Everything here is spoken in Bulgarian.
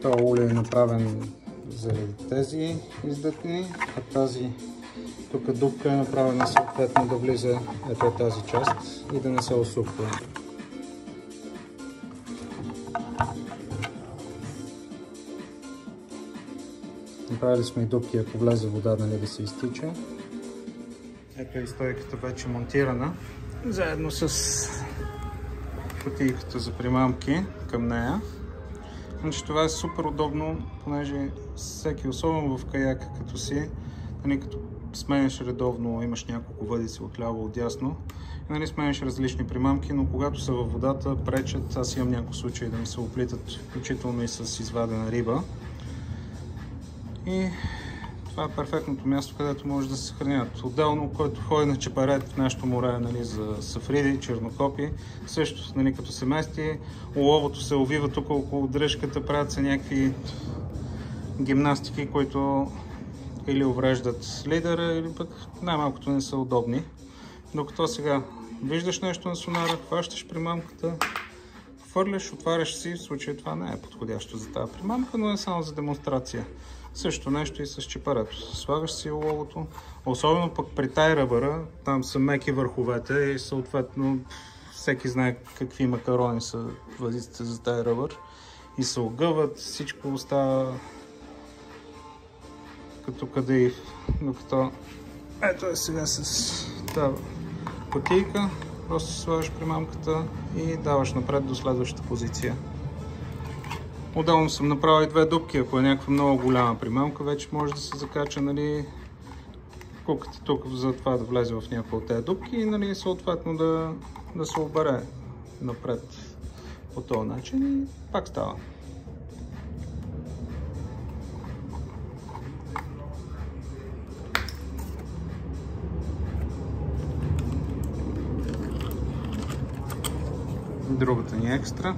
този улей е направен заради тези издъхни, а тази тук дупка е направена съответно да влиза ето тази част и да не се осупва. Направили сме и дупки, ако влезе вода, нали, да се изтича. Ето и стойката вече монтирана, заедно с кутийката за примамки към нея. Значи това е супер удобно, понеже всеки, особено в каяка като си, нали, като сменяш редовно, имаш няколко въдици отляво, отдясно, нали, сменяш различни примамки, но когато са във водата пречат, аз имам няколко случаи да ми се оплитат, включително и с извадена риба. И това е перфектното място, където може да се съхраняват. Отделно, който ходи на чепарет в нашото море, нали, за сафриди, чернокопи, също, нали, като се мести, уловото се увива тук около дръжката, правят се някакви гимнастики, които или увреждат лидера, или пък най-малкото не са удобни. Докато сега виждаш нещо на сонара, хващаш примамката, хвърляш, отваряш си, в случая това не е подходящо за тази примамка, но е само за демонстрация. Също нещо и с чепарето. Слагаш си уловото, особено пък при тай ръбъра, там са меки върховете и съответно всеки знае какви макарони са въдиците за тай ръбър и се огъват, всичко остава като кадеив. Докато ето е сега с тази кутийка, просто слагаш примамката и даваш напред до следващата позиция. Отделно съм направил и две дупки, ако е някаква много голяма примамка, вече може да се закача, нали, куката тук за това да влезе в някаква от тези дупки и, нали, съответно да се обере напред по този начин и пак става. Другата ни екстра.